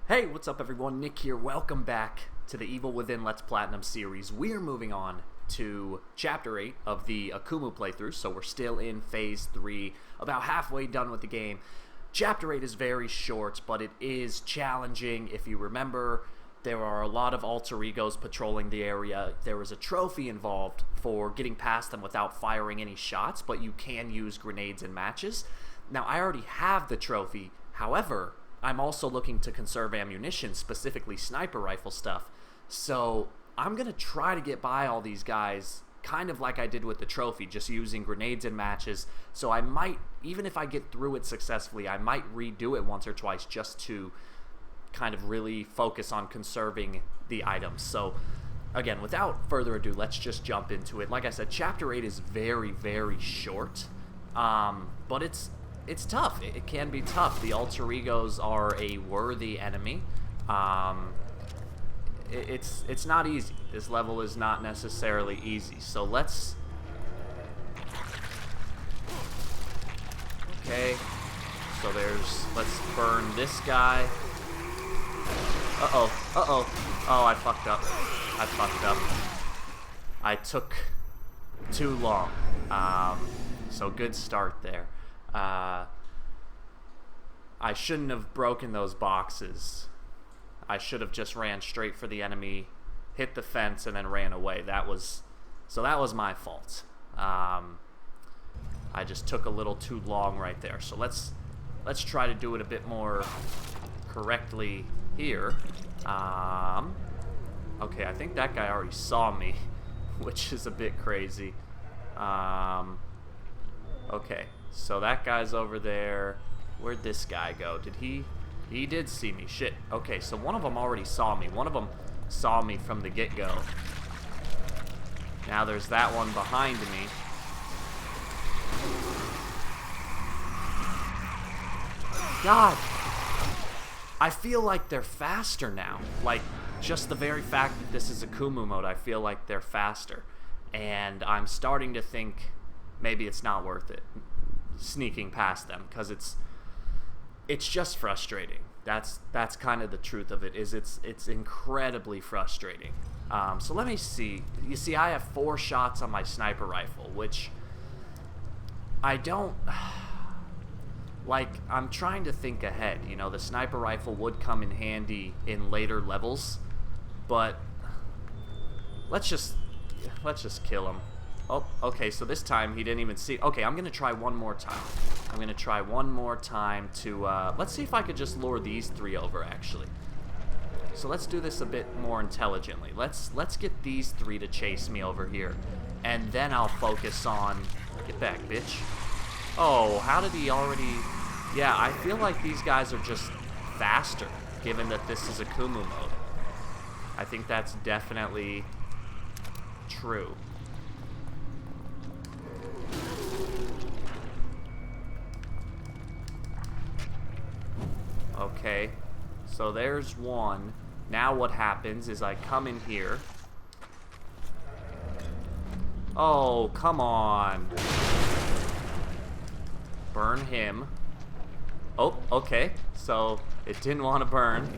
Hey, what's up everyone? Nick here. Welcome back to the Evil Within Let's Platinum series. We're moving on to Chapter 8 of the AKUMU playthrough, so we're still in Phase 3, about halfway done with the game. Chapter 8 is very short, but it is challenging. If you remember, there are a lot of alter egos patrolling the area. There was a trophy involved for getting past them without firing any shots, but you can use grenades and matches. Now, I already have the trophy, however, I'm also looking to conserve ammunition, specifically sniper rifle stuff. So I'm going to try to get by all these guys kind of like I did with the trophy, just using grenades and matches. So I might, even if I get through it successfully, I might redo it once or twice just to kind of really focus on conserving the items. So again, without further ado, let's just jump into it. Like I said, Chapter 8 is very, very short, but it's tough. It can be tough. The alter egos are a worthy enemy. It's not easy. This level is not necessarily easy. So let's... Okay. So let's burn this guy. Uh-oh. Oh, I fucked up. I took too long. So good start there. I shouldn't have broken those boxes. I should have just ran straight for the enemy, hit the fence, and then ran away. That was my fault. I just took a little too long right there. So let's try to do it a bit more correctly here. Okay, I think that guy already saw me, which is a bit crazy. Okay. So that guy's over there. Where'd this guy go? Did he did see me. Shit. Okay, so one of them already saw me. One of them saw me from the get-go. Now there's that one behind me. God! I feel like they're faster now. Like, just the very fact that this is AKUMU mode, I feel like they're faster. And I'm starting to think maybe it's not worth it sneaking past them, because it's just frustrating. That's kind of the truth of it. It's incredibly frustrating. So let me see. You see, I have 4 shots on my sniper rifle, which I don't like. I'm trying to think ahead. You know, the sniper rifle would come in handy in later levels, but let's just kill him. Oh, okay, so this time he didn't even see. Okay, I'm going to try one more time. I'm going to try one more time to, let's see if I could just lure these 3 over, actually. So let's do this a bit more intelligently. Let's get these 3 to chase me over here, and then I'll focus on... Get back, bitch. Oh, how did he already... Yeah, I feel like these guys are just faster, given that this is AKUMU mode. I think that's definitely true. Okay, so there's one. Now what happens is I come in here. Oh, come on. Burn him. Oh, okay. So it didn't want to burn.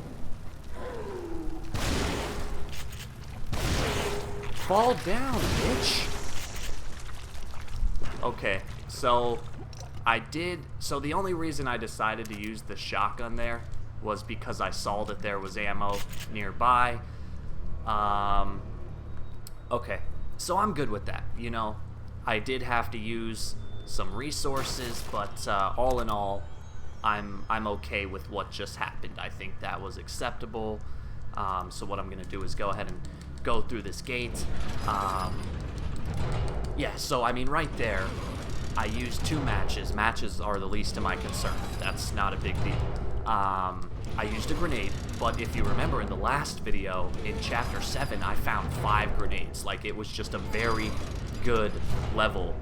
Fall down, bitch. Okay, so so the only reason I decided to use the shotgun there was because I saw that there was ammo nearby. Okay, so I'm good with that. You know, I did have to use some resources, but all in all, I'm okay with what just happened. I think that was acceptable. So what I'm gonna do is go ahead and go through this gate. Yeah, so I mean, right there, I used 2 matches. Matches are the least of my concern. That's not a big deal. I used a grenade, but if you remember in the last video, in Chapter 7, I found 5 grenades. Like, it was just a very good level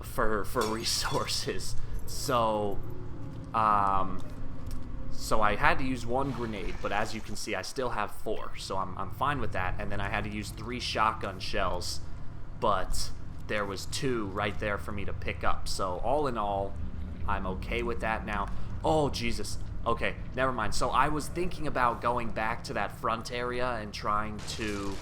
for resources. So, so I had to use 1 grenade, but as you can see, I still have 4. So I'm fine with that. And then I had to use 3 shotgun shells, but there was 2 right there for me to pick up. So all in all, I'm okay with that now. Oh, Jesus. Okay, never mind. So I was thinking about going back to that front area and trying to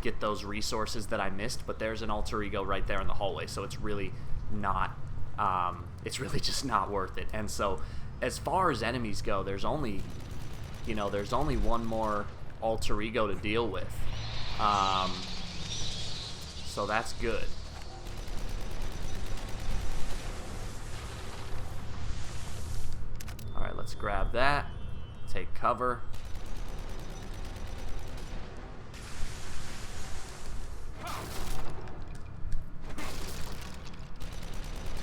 get those resources that I missed, but there's an alter ego right there in the hallway, so it's really not, it's really just not worth it. And so, as far as enemies go, there's only one more alter ego to deal with. So that's good. Alright, let's grab that. Take cover.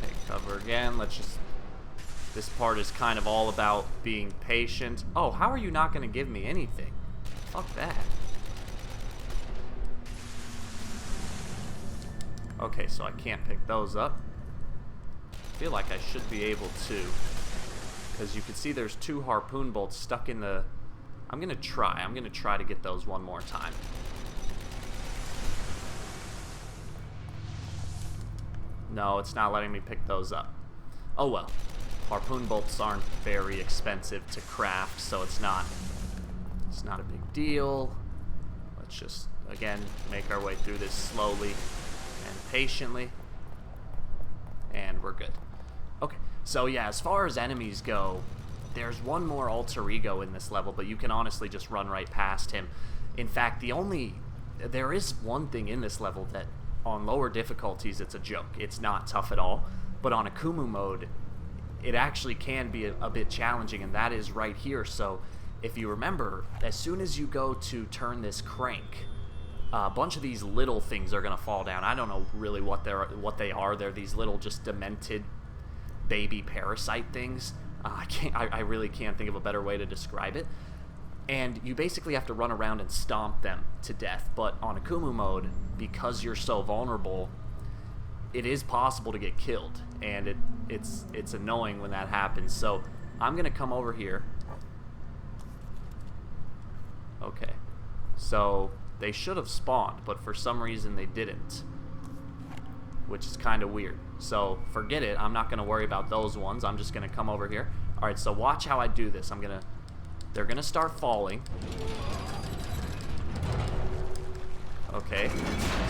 Take cover again. Let's just... This part is kind of all about being patient. Oh, how are you not going to give me anything? Fuck that. Okay, so I can't pick those up. I feel like I should be able to. Because you can see there's 2 harpoon bolts stuck in the... I'm going to try to get those one more time. No, it's not letting me pick those up. Oh well. Harpoon bolts aren't very expensive to craft, so it's not a big deal. Let's just, again, make our way through this slowly and patiently. And we're good. Okay, so yeah, as far as enemies go, there's one more alter ego in this level, but you can honestly just run right past him. In fact, there is one thing in this level that on lower difficulties it's a joke. It's not tough at all, but on AKUMU mode, it actually can be a bit challenging, and that is right here. So if you remember, as soon as you go to turn this crank, a bunch of these little things are going to fall down. I don't know really what they are. They're these little just demented baby parasite things. I really can't think of a better way to describe it. And you basically have to run around and stomp them to death. But on AKUMU mode, because you're so vulnerable, it is possible to get killed, and it's annoying when that happens. So I'm gonna come over here. Okay, so they should have spawned, but for some reason they didn't, which is kind of weird. So forget it. I'm not gonna worry about those ones. I'm just gonna come over here. All right, so watch how I do this. They're gonna start falling. Okay,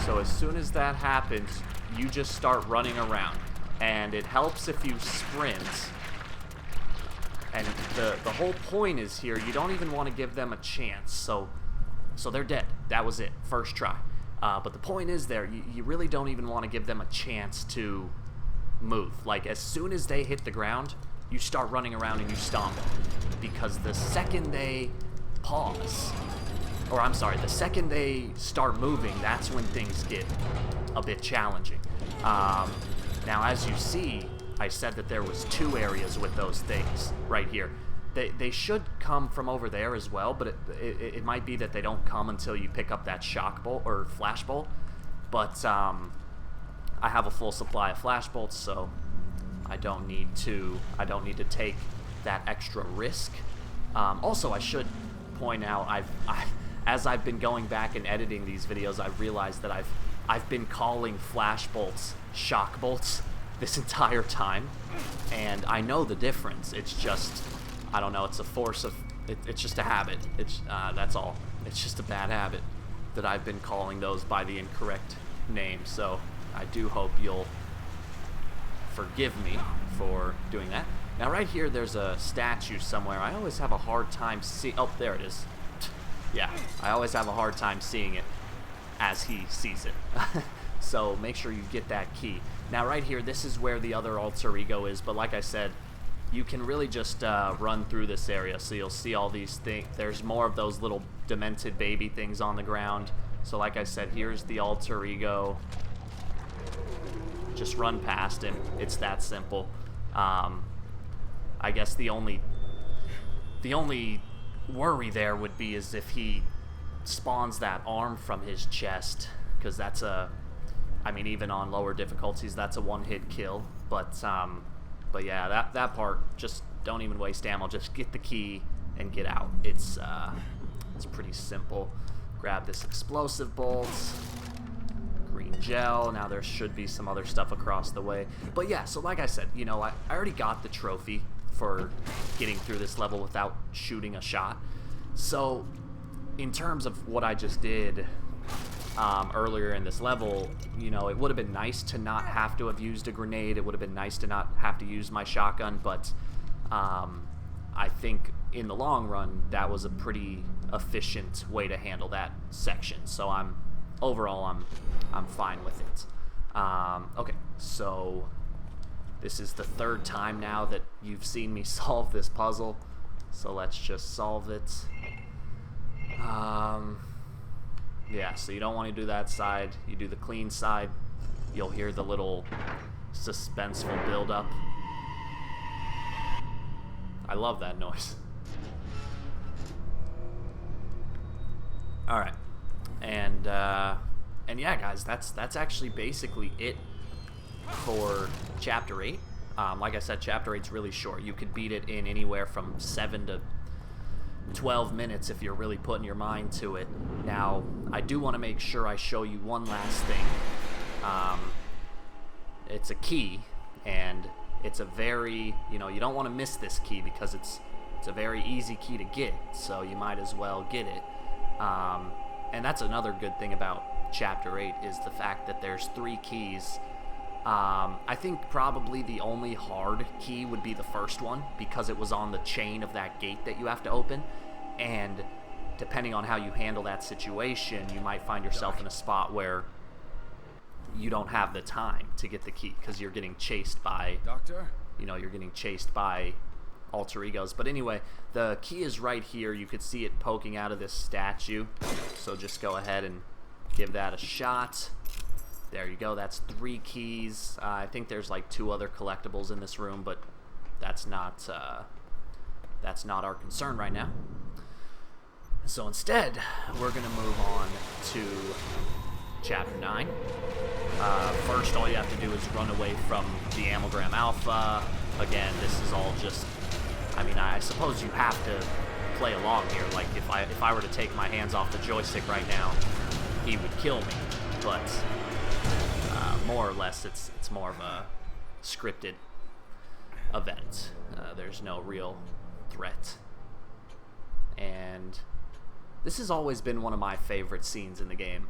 so as soon as that happens, you just start running around, and it helps if you sprint. And the whole point is here, you don't even want to give them a chance. So they're dead. That was it, first try. But the point is there, you really don't even want to give them a chance to move. Like, as soon as they hit the ground, you start running around and you stomp them. Because the second they pause, or I'm sorry, the second they start moving, that's when things get a bit challenging. Now, as you see, I said that there was 2 areas with those things right here. They should come from over there as well, but it might be that they don't come until you pick up that shock bolt or flash bolt. But I have a full supply of flash bolts, so I don't need to take that extra risk. Also, I should point out, as I've been going back and editing these videos, I've realized that I've been calling flash bolts shock bolts this entire time, and I know the difference. It's just, I don't know, it's a force of, it's just a habit. That's all. It's just a bad habit that I've been calling those by the incorrect name, so I do hope you'll forgive me for doing that. Now right here there's a statue somewhere. I always have a hard time seeing, oh, there it is. Yeah, I always have a hard time seeing it as he sees it. So make sure you get that key. Now right here, this is where the other alter ego is, but like I said, you can really just run through this area, so you'll see all these things. There's more of those little demented baby things on the ground. So like I said, here's the alter ego. Just run past him. It's that simple. I guess the only worry there would be is if he spawns that arm from his chest, because that's I mean, even on lower difficulties, that's a one-hit kill. But yeah, that part, just don't even waste ammo. Just get the key and get out. It's pretty simple. Grab this explosive bolt, green gel. Now there should be some other stuff across the way. But yeah, so like I said, you know, I already got the trophy for getting through this level without shooting a shot. So in terms of what I just did earlier in this level, you know, it would have been nice to not have to have used a grenade. It would have been nice to not have to use my shotgun, but I think in the long run that was a pretty efficient way to handle that section. So overall I'm fine with it. Okay, so this is the third time now that you've seen me solve this puzzle, so let's just solve it. Yeah, so you don't want to do that side, you do the clean side. You'll hear the little suspenseful build-up. I love that noise. Alright, and yeah, guys, that's actually basically it for Chapter 8. Like I said, Chapter 8's really short. You could beat it in anywhere from 7 to 12 minutes if you're really putting your mind to it. Now, I do want to make sure I show you one last thing. It's a key, and it's a very, you know, you don't want to miss this key because it's a very easy key to get, so you might as well get it. And that's another good thing about Chapter 8 is the fact that there's 3 keys. I think probably the only hard key would be the first one because it was on the chain of that gate that you have to open, and depending on how you handle that situation, you might find yourself in a spot where you don't have the time to get the key because you're getting chased by, you know, you're getting chased by alter egos. But anyway, the key is right here. You could see it poking out of this statue, so just go ahead and give that a shot. There you go. That's 3 keys. I think there's like 2 other collectibles in this room, but that's not our concern right now. So instead, we're gonna move on to Chapter 9. First, all you have to do is run away from the Amalgam Alpha. Again, this is all just, I mean, I suppose you have to play along here. Like, if I were to take my hands off the joystick right now, he would kill me. But more or less, it's more of a scripted event. There's no real threat. And this has always been one of my favorite scenes in the game.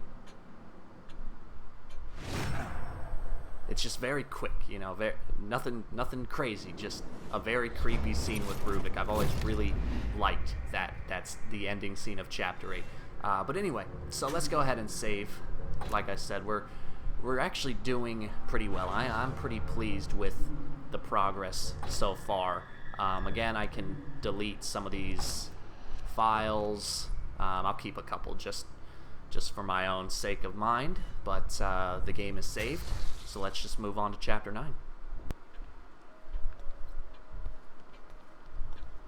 It's just very quick, you know, nothing crazy, just a very creepy scene with Rubik. I've always really liked that. That's the ending scene of Chapter 8. But anyway, so let's go ahead and save. Like I said, we're actually doing pretty well. I'm pretty pleased with the progress so far. Again, I can delete some of these files. I'll keep a couple just for my own sake of mind, but the game is saved, so let's just move on to Chapter 9.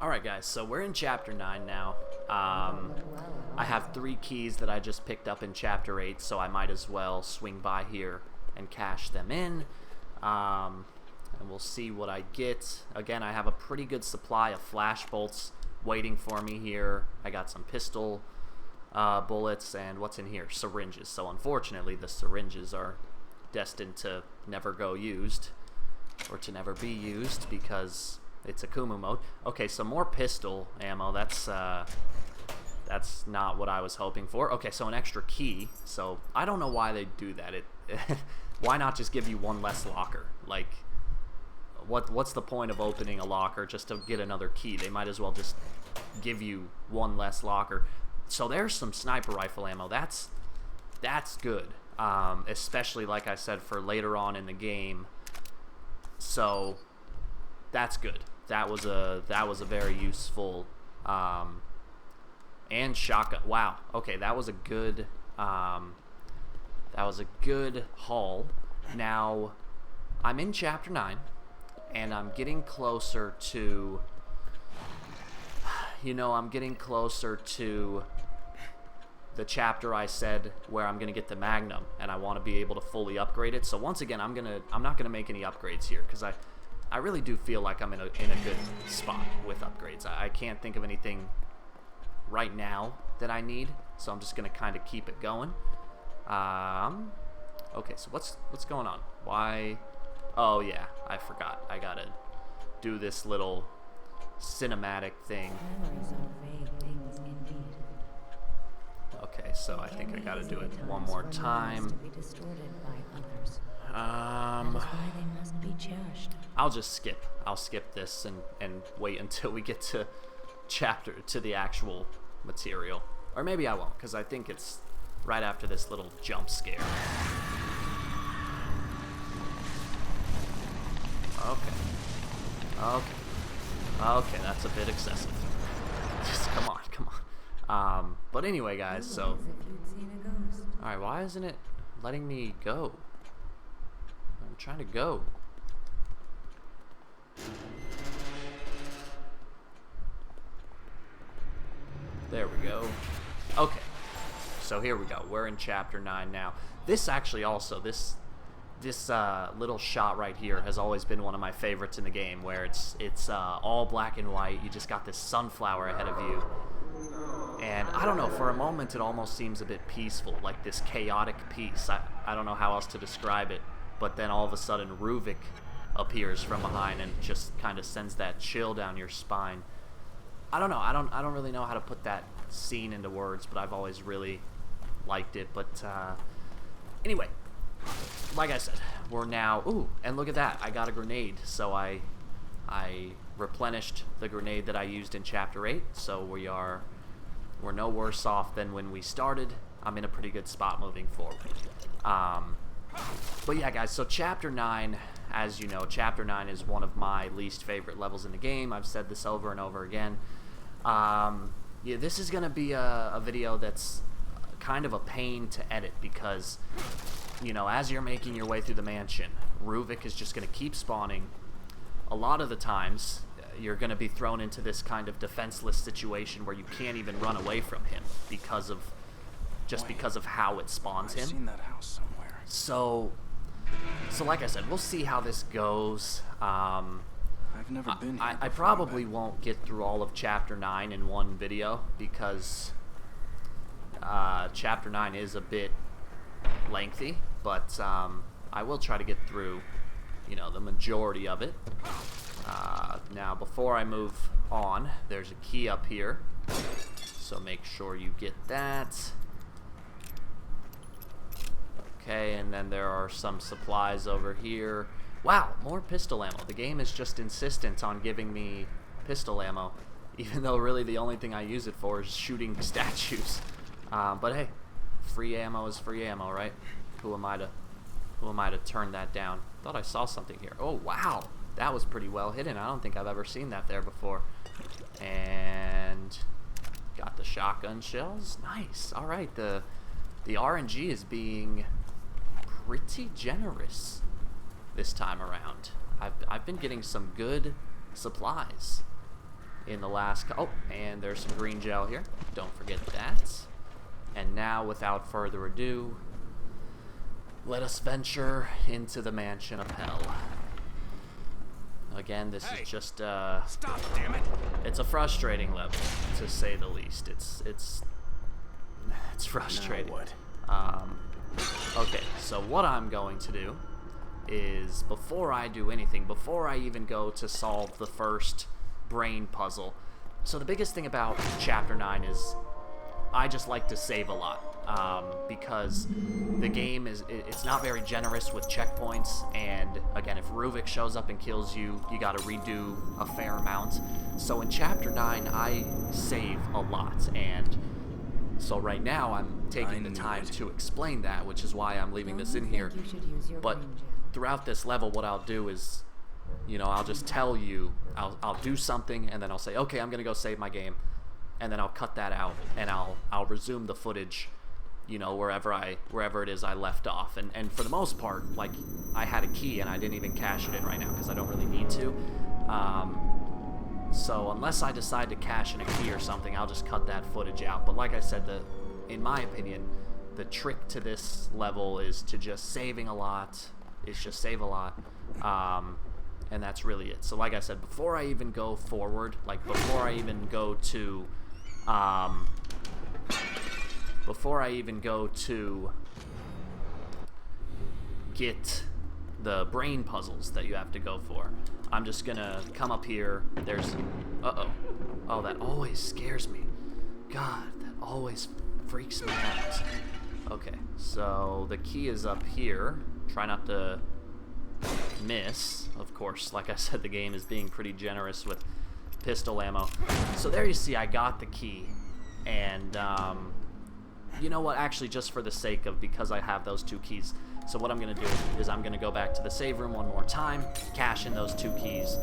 Alright guys, so we're in Chapter 9 now. I have 3 keys that I just picked up in Chapter 8, so I might as well swing by here and cash them in. And we'll see what I get. Again, I have a pretty good supply of flash bolts waiting for me here. I got some pistol bullets, and what's in here? Syringes. So unfortunately, the syringes are destined to never go used, or to never be used, because it's AKUMU mode. Okay, so more pistol ammo. That's not what I was hoping for. Okay, so an extra key. So I don't know why they do that. Why not just give you 1 less locker? Like, what's the point of opening a locker just to get another key? They might as well just give you 1 less locker. So there's some sniper rifle ammo. That's good, especially like I said for later on in the game. So that's good. That was a very useful and shotgun. Wow. Okay, that was a good haul. Now I'm in Chapter 9, and I'm getting closer to, you know, I'm getting closer to the chapter I said where I'm gonna get the Magnum, and I want to be able to fully upgrade it. So once again, I'm not gonna make any upgrades here because I really do feel like I'm in a good spot with upgrades. I can't think of anything right now that I need, so I'm just gonna kind of keep it going. Okay, so what's going on? Why? Oh yeah, I forgot. I gotta do this little cinematic thing. Memories are vague things indeed. Okay, so I think I gotta do it one more time. To be distorted by others. That is why they must be cherished. I'll just skip. I'll skip this and wait until we get to the actual material. Or maybe I won't, because I think it's right after this little jump scare. Okay, that's a bit excessive. Just come on. But anyway, guys, so... Alright, why isn't it letting me go? I'm trying to go. There we go. Okay. So here we go. We're in chapter 9 now. This actually also, this little shot right here has always been one of my favorites in the game, where it's all black and white. You just got this sunflower ahead of you. And I don't know, for a moment it almost seems a bit peaceful, like this chaotic peace. I don't know how else to describe it, but then all of a sudden Ruvik appears from behind and just kind of sends that chill down your spine. I don't know, I don't really know how to put that scene into words, but I've always really liked it. But anyway, like I said, we're now, ooh, and look at that, I got a grenade, so I replenished the grenade that I used in chapter 8, so we're no worse off than when we started. I'm in a pretty good spot moving forward. But yeah, guys, so chapter 9, as you know, chapter 9 is one of my least favorite levels in the game. I've said this over and over again. Yeah, this is gonna be a video that's kind of a pain to edit, because, you know, as you're making your way through the mansion, Ruvik is just gonna keep spawning. A lot of the times, you're going to be thrown into this kind of defenseless situation where you can't even run away from him because of how it spawns him. I've seen that house somewhere. So like I said, we'll see how this goes. I've never been here I probably won't get through all of chapter 9 in one video, because chapter 9 is a bit lengthy, but I will try to get through, you know, the majority of it. Now, before I move on, there's a key up here, so make sure you get that. Okay, and then there are some supplies over here. Wow, more pistol ammo. The game is just insistent on giving me pistol ammo, even though really the only thing I use it for is shooting statues. But hey, free ammo is free ammo, right? Who am I to turn that down? Thought I saw something here. Oh wow, that was pretty well hidden. I don't think I've ever seen that there before. And got the shotgun shells. Nice. All right, the RNG is being pretty generous this time around. I've been getting some good supplies in the last. Oh, and there's some green gel here. Don't forget that. And now, without further ado, let us venture into the mansion of hell. Again, this is just Stop, damn it! It's a frustrating level, to say the least. It's frustrating. Now what? Okay, so what I'm going to do is, before I do anything, before I even go to solve the first brain puzzle. So the biggest thing about chapter 9 is I just like to save a lot, because the game it's not very generous with checkpoints, and again, if Ruvik shows up and kills you, you gotta redo a fair amount. So in chapter 9, I save a lot, and so right now I'm taking the time to explain that, which is why I'm leaving this in here. But throughout this level, what I'll do is, you know, I'll just tell you, I'll do something, and then I'll say, okay, I'm gonna go save my game. And then I'll cut that out, and I'll resume the footage, you know, wherever it is I left off. And for the most part, like, I had a key and I didn't even cash it in right now because I don't really need to. So unless I decide to cash in a key or something, I'll just cut that footage out. But like I said, in my opinion, the trick to this level is to just saving a lot. Is just save a lot. And that's really it. So like I said, before I even go forward, like before I even go to get the brain puzzles that you have to go for, I'm just gonna come up here. There's... Uh-oh. Oh, that always scares me. God, that always freaks me out. Okay, so the key is up here. Try not to miss. Of course, like I said, the game is being pretty generous with pistol ammo. So there you see, I got the key. And, you know what? Actually, just for the sake of, because I have those 2 keys, so what I'm going to do is I'm going to go back to the save room one more time, cash in those 2 keys,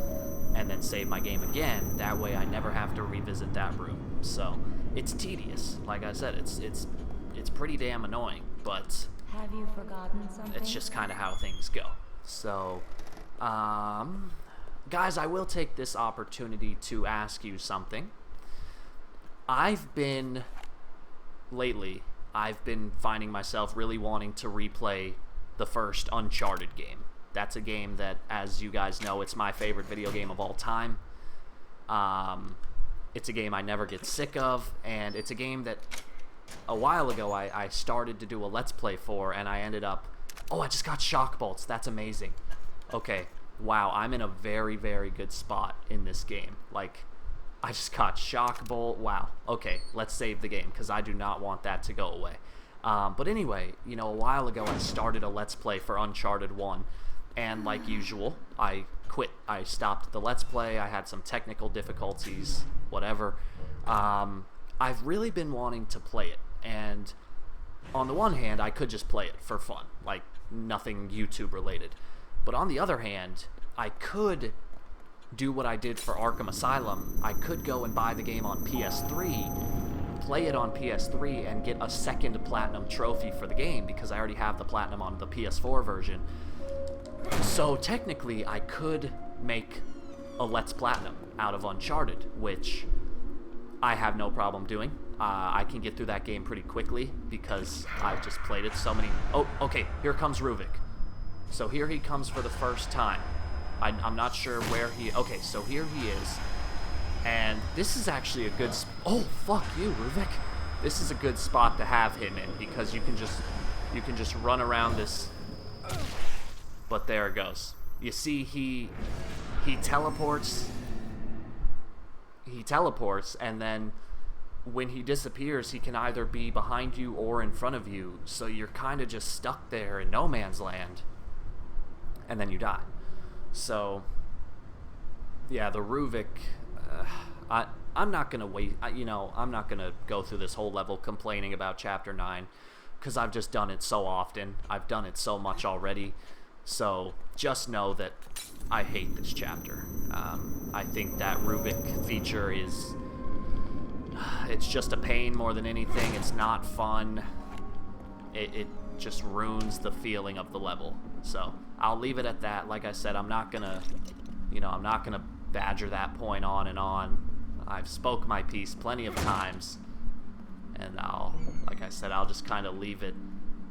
and then save my game again. That way I never have to revisit that room. So it's tedious. Like I said, it's pretty damn annoying, but Have you forgotten something? it's just kind of how things go. So, guys, I will take this opportunity to ask you something. Lately, I've been finding myself really wanting to replay the first Uncharted game. That's a game that, as you guys know, it's my favorite video game of all time. It's a game I never get sick of, and it's a game that a while ago I started to do a Let's Play for, and I ended up... Oh, I just got shock bolts. That's amazing. Okay, wow, I'm in a very, very good spot in this game. Like, I just got shock bolt. Wow. Okay, let's save the game, because I do not want that to go away. But anyway, you know, a while ago I started a Let's Play for Uncharted 1, and like usual, I quit. I stopped the Let's Play. I had some technical difficulties, whatever. I've really been wanting to play it, and on the one hand, I could just play it for fun, like nothing YouTube related. But on the other hand, I could do what I did for Arkham Asylum. I could go and buy the game on PS3, play it on PS3, and get a second platinum trophy for the game, because I already have the platinum on the PS4 version. So technically, I could make a Let's Platinum out of Uncharted, which I have no problem doing. I can get through that game pretty quickly, because I've just played it so many... Oh, okay, here comes Ruvik. So here he comes for the first time. I'm not sure where he... Okay, so here he is. And this is actually a good... Oh, fuck you, Ruvik. This is a good spot to have him in, because you can just run around this... But there it goes. You see, he teleports. He teleports, and then when he disappears, he can either be behind you or in front of you. So you're kind of just stuck there in no man's land, and then you die. So, yeah, the Ruvik, I'm not going to wait, I'm not going to go through this whole level complaining about Chapter 9, because I've just done it so often. I've done it so much already. So, just know that I hate this chapter. I think that Ruvik feature is... It's just a pain more than anything. It's not fun. It just ruins the feeling of the level. So, I'll leave it at that. Like I said, I'm not gonna, I'm not gonna badger that point on and on. I've spoke my piece plenty of times, and like I said, I'll just kind of leave it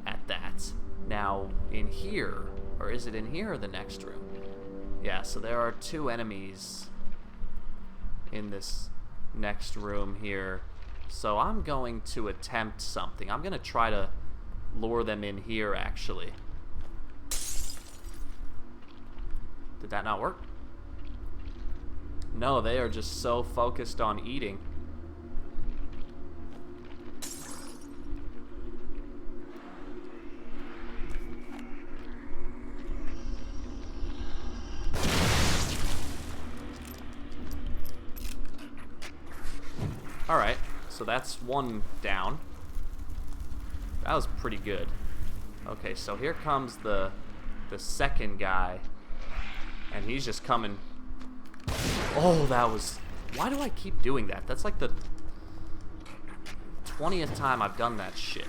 at that. Now, in here, or is it in here or the next room? Yeah, so there are 2 enemies in this next room here. So I'm going to attempt something. I'm going to try to lure them in here, actually. Did that not work? No, they are just so focused on eating. Alright, so that's 1 down. That was pretty good. Okay, so here comes the second guy. And he's just coming. Oh, that was... Why do I keep doing that? That's like the 20th time I've done that shit.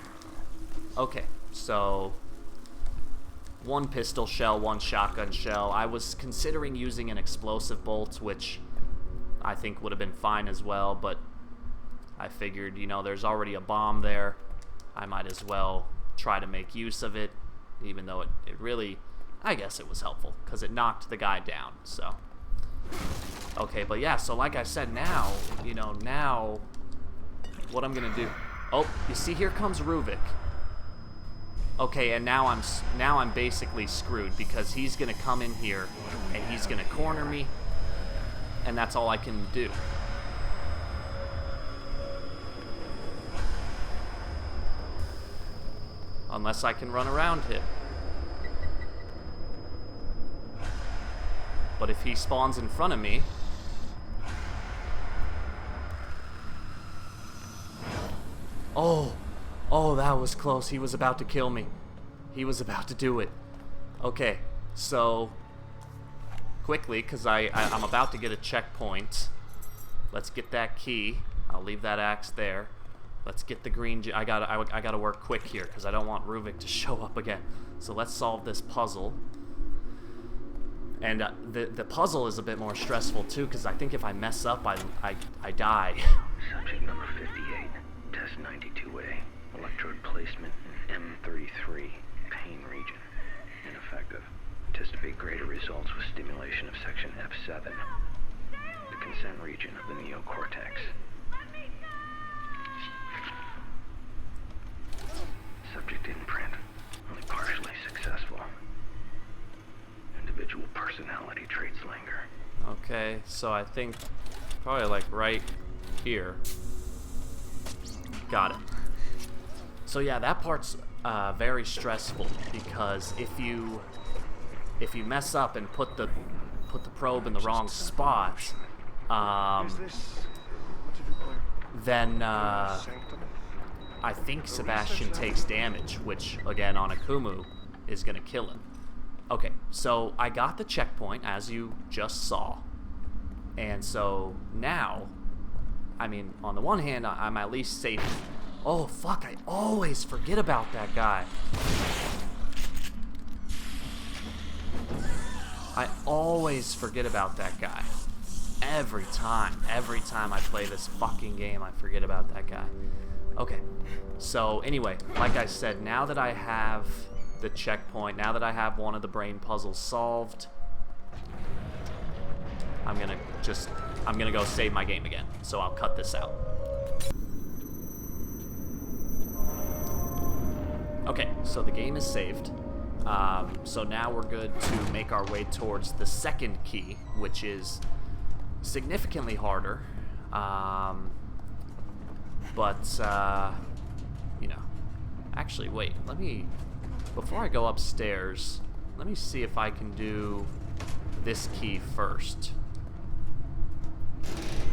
Okay, so 1 pistol shell, 1 shotgun shell. I was considering using an explosive bolt, which I think would have been fine as well, but I figured, there's already a bomb there. I might as well try to make use of it, even though it really, I guess it was helpful, because it knocked the guy down, so. Okay, but yeah, so like I said, now, what I'm going to do. Oh, you see, here comes Ruvik. Okay, and now I'm basically screwed because he's gonna come in here and he's gonna corner me, and that's all I can do. Unless I can run around him. But if he spawns in front of me... Oh, that was close. He was about to kill me. He was about to do it. Okay, so... Quickly, because I'm about to get a checkpoint. Let's get that key. I'll leave that axe there. Let's get the green... I gotta work quick here, because I don't want Ruvik to show up again. So let's solve this puzzle. And the puzzle is a bit more stressful, too, because I think if I mess up, I die. Subject number 58, test 92A. Electrode placement in M33, pain region. Ineffective. Anticipate greater results with stimulation of section F7, the consent region of the neocortex. Subject imprint, only partially successful. Individual personality traits linger. Okay, so I think probably like right here. Got it. So yeah, that part's very stressful because if you mess up and put the probe in the wrong spot, then I think Sebastian takes damage, which again on AKUMU is gonna kill him. Okay, so I got the checkpoint as you just saw, and so now, I mean, on the one hand, I'm at least safe. Oh fuck! I always forget about that guy. I always forget about that guy. Every time I play this fucking game, I forget about that guy. Okay, so anyway, like I said, now that I have the checkpoint, now that I have one of the brain puzzles solved, I'm gonna go save my game again. So I'll cut this out. Okay, so the game is saved. So now we're good to make our way towards the second key, which is significantly harder. You know, actually, wait, before I go upstairs, let me see if I can do this key first.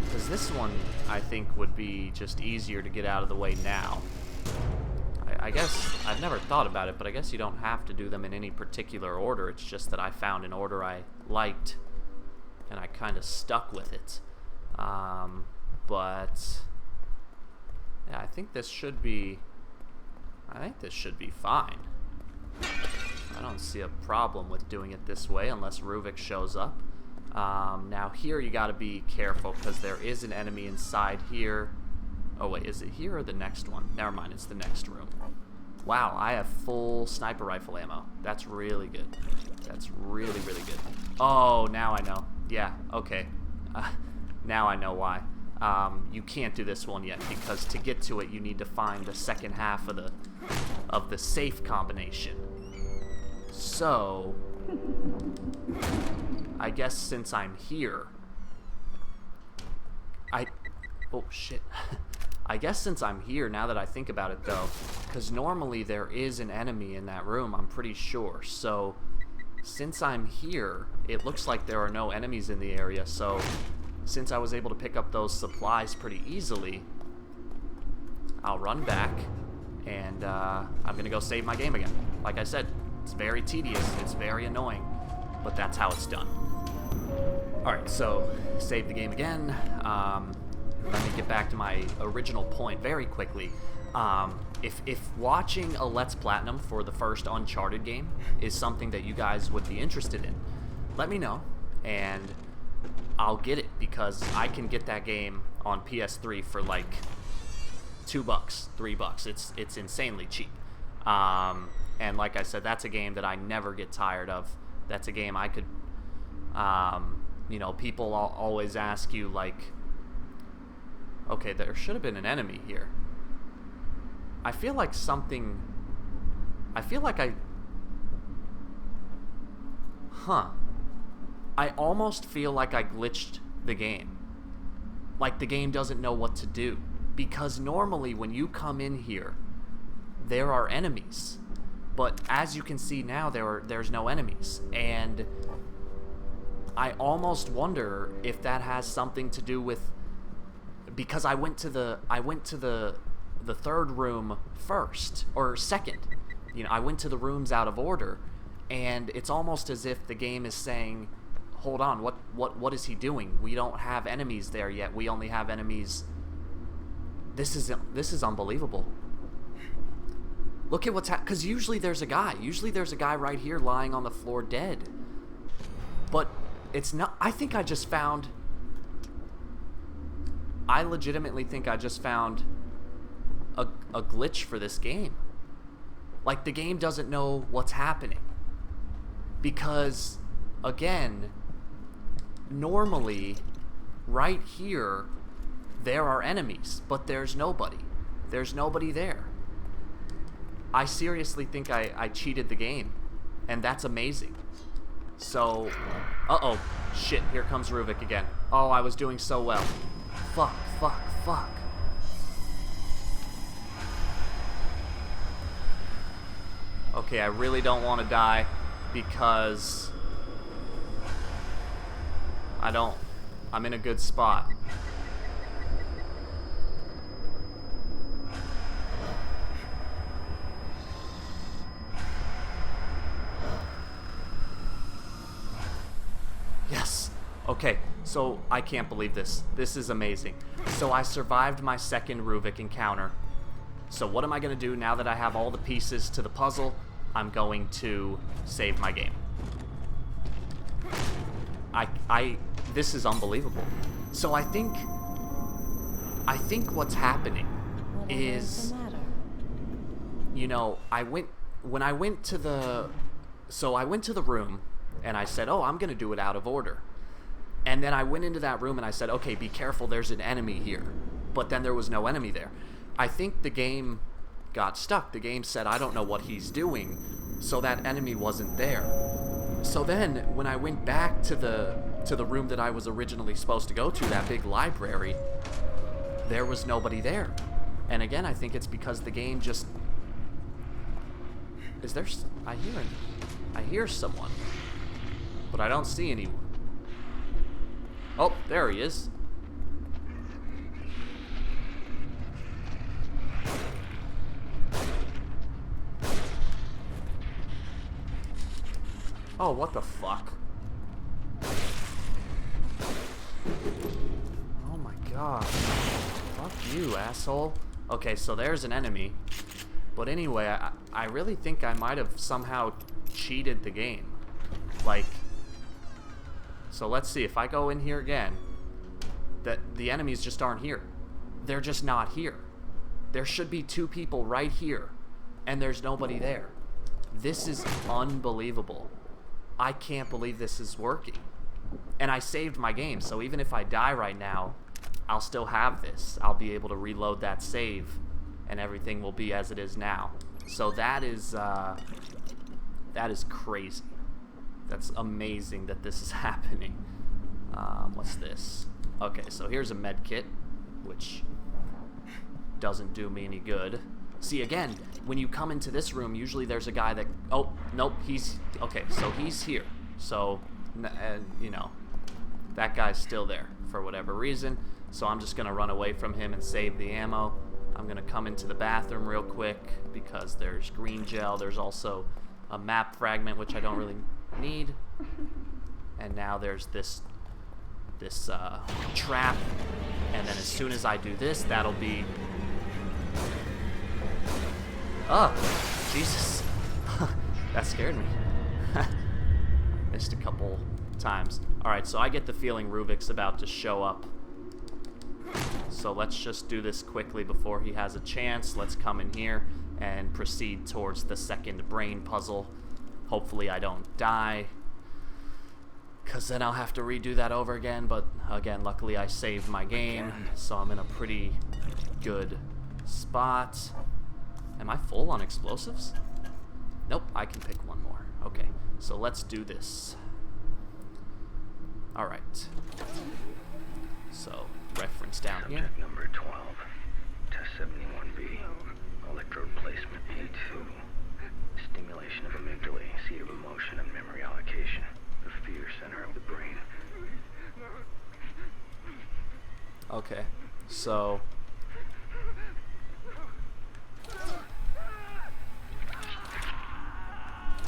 Because this one, I think, would be just easier to get out of the way now. I guess, I've never thought about it, but I guess you don't have to do them in any particular order. It's just that I found an order I liked, and I kind of stuck with it. But yeah, I think this should be fine. I don't see a problem with doing it this way unless Ruvik shows up. Now here you gotta be careful because there is an enemy inside here. Oh wait, is it here or the next one? Never mind, it's the next room. Wow, I have full sniper rifle ammo. That's really good. That's really, really good. Oh, now I know. Yeah, okay. Now I know why. You can't do this one yet because to get to it, you need to find the second half of the safe combination. So, I guess since I'm here, oh shit. I guess since I'm here, now that I think about it though, because normally there is an enemy in that room, I'm pretty sure. So, since I'm here, it looks like there are no enemies in the area, so since I was able to pick up those supplies pretty easily, I'll run back, and I'm gonna go save my game again. Like I said, it's very tedious, it's very annoying, but that's how it's done. Alright, so, save the game again. Let me get back to my original point very quickly. If watching a Let's Platinum for the first Uncharted game is something that you guys would be interested in, let me know, and I'll get it, because I can get that game on PS3 for like $2, $3. It's insanely cheap. And like I said, that's a game that I never get tired of. That's a game I could, you know, people always ask you, like, okay, there should have been an enemy here. I feel like something I feel like I almost feel like I glitched the game. Like the game doesn't know what to do. Because normally when you come in here, there are enemies. But as you can see now, there's no enemies. And I almost wonder if that has something to do with, because I went to the third room first, or second. You know, I went to the rooms out of order, and it's almost as if the game is saying, hold on, what is he doing? We don't have enemies there yet. We only have enemies. This is unbelievable. Look at what's happening, because usually there's a guy. Usually there's a guy right here lying on the floor dead. But it's not. I legitimately think I just found a glitch for this game. Like, the game doesn't know what's happening. Because, again, normally, right here, there are enemies, but there's nobody. There's nobody there. I seriously think I cheated the game, and that's amazing. So, uh-oh, shit, here comes Ruvik again. Oh, I was doing so well. Fuck. Okay, I really don't want to die, because I'm in a good spot. Yes. Okay, so I can't believe this. This is amazing. So I survived my second Ruvik encounter. So what am I going to do now that I have all the pieces to the puzzle? I'm going to save my game. This is unbelievable. So I think what's happening is, you know, I went to the room, and I said, oh, I'm going to do it out of order. And then I went into that room and I said, okay, be careful, there's an enemy here. But then there was no enemy there. I think the game got stuck. The game said, I don't know what he's doing, so that enemy wasn't there. So then, when I went back to the room that I was originally supposed to go to, that big library, there was nobody there. And again, I think it's because the game just... Is there... I hear someone, but I don't see anyone. Oh, there he is. Oh, what the fuck? Oh my god. Fuck you, asshole. Okay, so there's an enemy. But anyway, I really think I might have somehow cheated the game. Like... So let's see, if I go in here again, the enemies just aren't here. They're just not here. There should be two people right here, and there's nobody there. This is unbelievable. I can't believe this is working. And I saved my game, so even if I die right now, I'll still have this. I'll be able to reload that save, and everything will be as it is now. So that is crazy. That's amazing that this is happening. What's this? Okay, so here's a med kit, which doesn't do me any good. See, again, when you come into this room, usually there's a guy that... Oh, nope, he's... Okay, so he's here. So, you know, that guy's still there for whatever reason. So I'm just going to run away from him and save the ammo. I'm going to come into the bathroom real quick because there's green gel. There's also a map fragment, which I don't really need. And now there's this trap. And then as soon as I do this, that'll be... Oh, Jesus. That scared me. Missed a couple times. Alright, so I get the feeling Ruvik's about to show up. So let's just do this quickly before he has a chance. Let's come in here and proceed towards the second brain puzzle. Hopefully I don't die, because then I'll have to redo that over again. But again, luckily I saved my game, so I'm in a pretty good spot. Am I full on explosives? Nope, I can pick one more. Okay, so let's do this. Alright. So, reference down here. Subject number 12. Test 71B. Electrode placement A2. Stimulation of amygdala, seat of emotion and memory allocation. The fear center of the brain. Okay, so...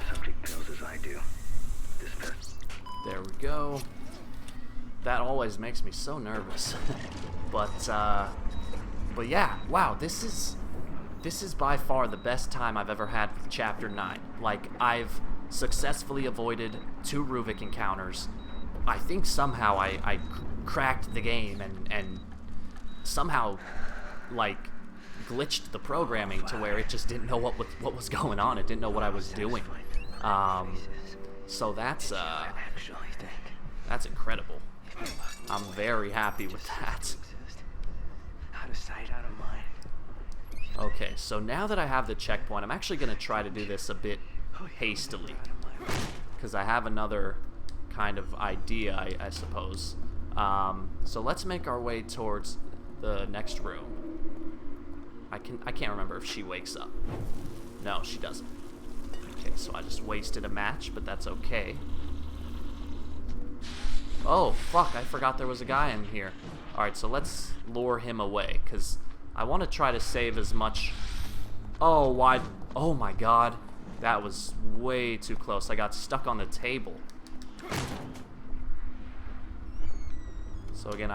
Subject feels as I do. Dismiss. There we go. That always makes me so nervous. but yeah, wow, this is by far the best time I've ever had with Chapter 9. Like, I've successfully avoided 2 Ruvik encounters. I think somehow I cracked the game and somehow, like, glitched the programming to where it just didn't know what was going on. It didn't know what I was doing. So that's incredible. I'm very happy with that. Out of sight, out of mind. Okay, so now that I have the checkpoint, I'm actually going to try to do this a bit hastily, because I have another kind of idea, I suppose. So let's make our way towards the next room. I can't remember if she wakes up. No, she doesn't. Okay, so I just wasted a match, but that's okay. Oh, fuck, I forgot there was a guy in here. Alright, so let's lure him away, because I want to try to save as much... Oh, why... Oh my god. That was way too close. I got stuck on the table. So again,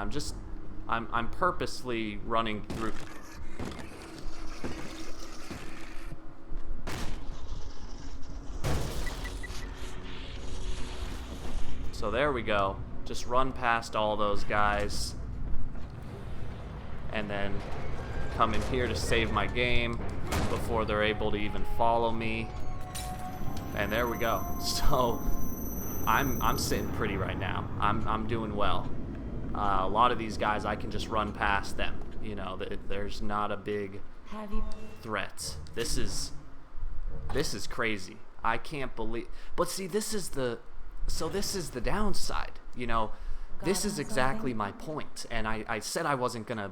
I'm purposely running through... So there we go. Just run past all those guys. And then come in here to save my game before they're able to even follow me. And there we go. So I'm sitting pretty right now. I'm doing well. A lot of these guys I can just run past them. You know, there's not a big threat. This is crazy. I can't believe. But see, this is the downside. You know, this is exactly my point. And I said I wasn't gonna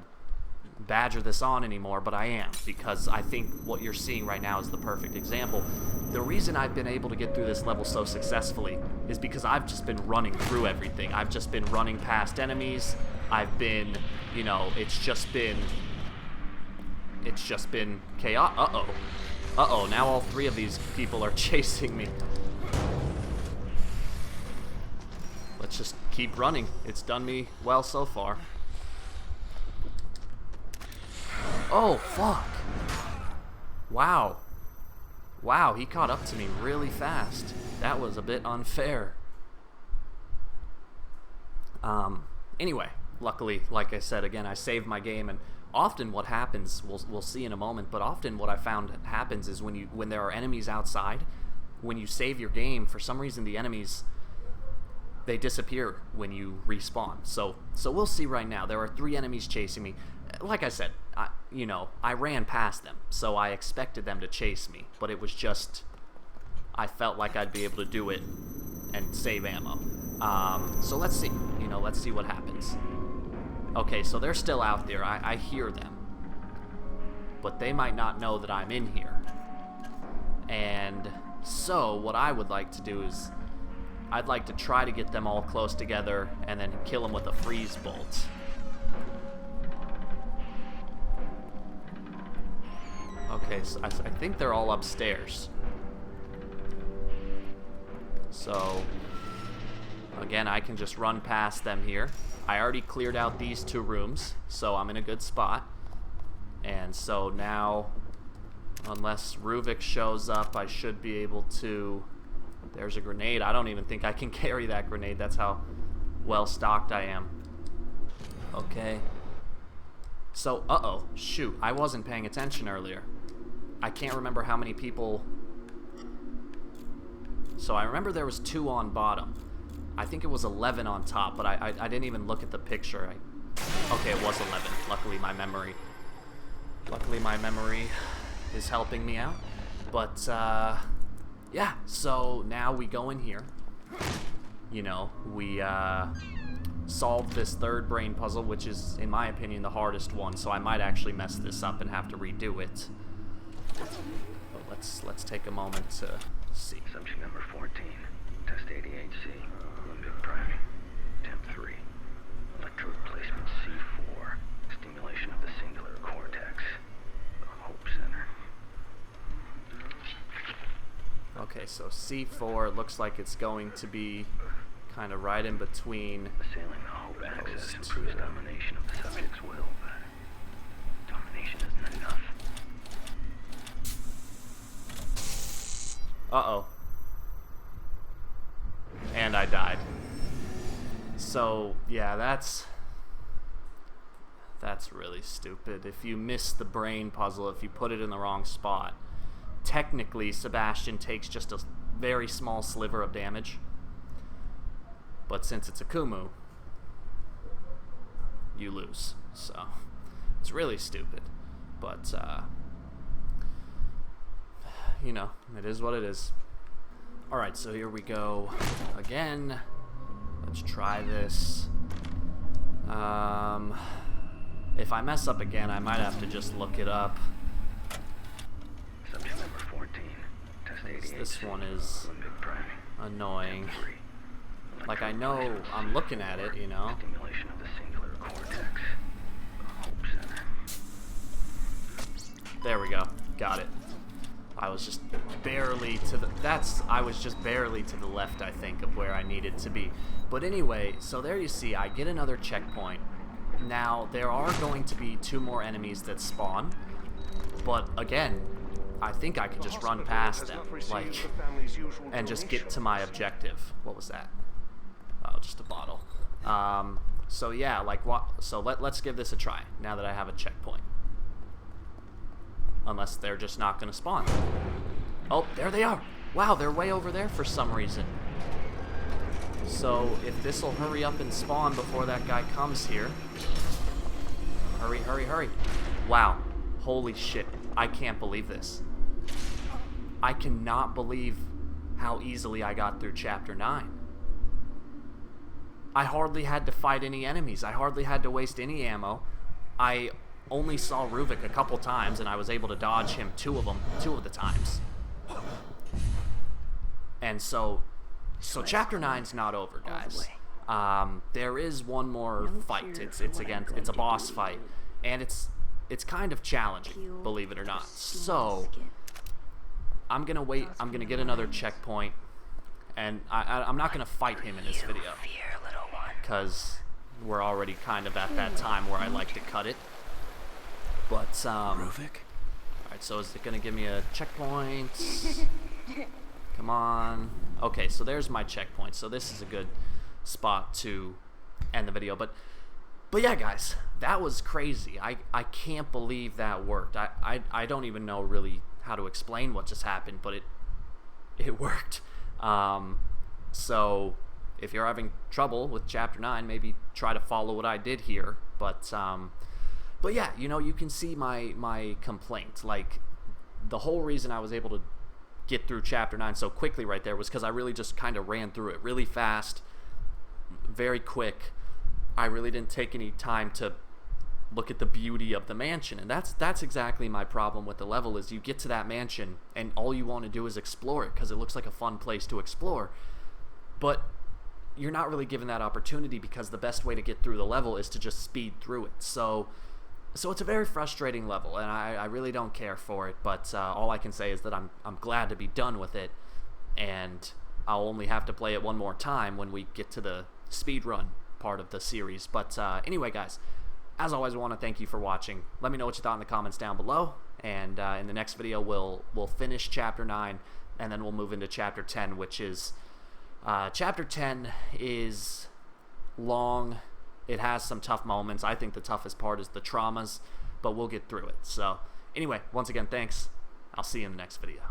badger this on anymore, but I am, because I think what you're seeing right now is the perfect example. The reason I've been able to get through this level so successfully is because I've just been running through everything. I've just been running past enemies. I've been, you know, it's just been chaos. Uh-oh, now all 3 of these people are chasing me. Let's just keep running. It's done me well so far. Oh, fuck. Wow. Wow, he caught up to me really fast. That was a bit unfair. Anyway, luckily, like I said, again, I saved my game, and often what happens, we'll see in a moment, but often what I found happens is when there are enemies outside, when you save your game, for some reason the enemies, they disappear when you respawn. So we'll see right now. There are 3 enemies chasing me. Like I said, I ran past them, so I expected them to chase me, but it was just, I felt like I'd be able to do it and save ammo. So let's see, let's see what happens. Okay, so they're still out there. I hear them, but they might not know that I'm in here. And so what I would like to do is, I'd like to try to get them all close together and then kill them with a freeze bolt. Okay, so I think they're all upstairs. So, again, I can just run past them here. I already cleared out these 2 rooms, so I'm in a good spot. And so now, unless Ruvik shows up, I should be able to... There's a grenade. I don't even think I can carry that grenade. That's how well stocked I am. Okay. So, uh-oh. Shoot, I wasn't paying attention earlier. I can't remember how many people... So I remember there was 2 on bottom. I think it was 11 on top, but I didn't even look at the picture. Okay, it was 11. Luckily my memory is helping me out. But, yeah, so now we go in here. You know, we solved this third brain puzzle, which is, in my opinion, the hardest one, so I might actually mess this up and have to redo it. But let's take a moment to see. Subject number 14, test 88C, limbic priming, temp 3, electrode placement C4, stimulation of the singular cortex, the Hope Center. Okay, so C4, it looks like it's going to be kind of right in between. Assailing the Hope axis improves domination of the subject's will, but domination isn't enough. Uh-oh. And I died. So, yeah, that's really stupid. If you miss the brain puzzle, if you put it in the wrong spot, technically Sebastian takes just a very small sliver of damage. But since it's AKUMU, you lose. So, it's really stupid. But, you know, it is what it is. Alright, so here we go again. Let's try this. If I mess up again, I might have to just look it up. Subject number 14, test 88C, This one is limbic priming, annoying. temp 3, Like, I know I'm looking at it, you know. stimulation of the singular cortex, the Hope Center. There we go. Got it. I was just barely to the I was just barely to the left, I think, of where I needed to be. But anyway, so there you see, I get another checkpoint. Now, there are going to be 2 more enemies that spawn, but again, I think I could just run past them, like, and just get to my objective. What was that? Oh, just a bottle. So yeah, like, what? So let's give this a try now that I have a checkpoint. Unless they're just not going to spawn. Oh, there they are. Wow, they're way over there for some reason. So if this will hurry up and spawn before that guy comes here. Hurry, hurry, hurry. Wow. Holy shit. I can't believe this. I cannot believe how easily I got through Chapter 9. I hardly had to fight any enemies. I hardly had to waste any ammo. I only saw Ruvik a couple times, and I was able to dodge him 2 of the times. And so Chapter 9's not over, guys. There is one more fight. It's a boss fight, and it's kind of challenging, believe it or not. So I'm gonna wait. I'm gonna get another checkpoint, and I'm not gonna fight him in this video because we're already kind of at that time where I like to cut it. But Ruvik? Alright, so is it gonna give me a checkpoint? Come on. Okay, so there's my checkpoint. So this is a good spot to end the video. But yeah, guys, that was crazy. I can't believe that worked. I don't even know really how to explain what just happened, but it worked. So if you're having trouble with Chapter 9, maybe try to follow what I did here. But yeah, you know, you can see my complaint. Like, the whole reason I was able to get through Chapter 9 so quickly right there was because I really just kind of ran through it really fast, very quick. I really didn't take any time to look at the beauty of the mansion, and that's exactly my problem with the level. Is you get to that mansion and all you want to do is explore it because it looks like a fun place to explore, but you're not really given that opportunity because the best way to get through the level is to just speed through it. So it's a very frustrating level, and I really don't care for it, but all I can say is that I'm glad to be done with it, and I'll only have to play it one more time when we get to the speedrun part of the series. But anyway, guys, as always, I want to thank you for watching. Let me know what you thought in the comments down below, and in the next video we'll finish Chapter 9, and then we'll move into Chapter 10, which is Chapter 10 is long. It has some tough moments. I think the toughest part is the traumas, but we'll get through it. So anyway, once again, thanks. I'll see you in the next video.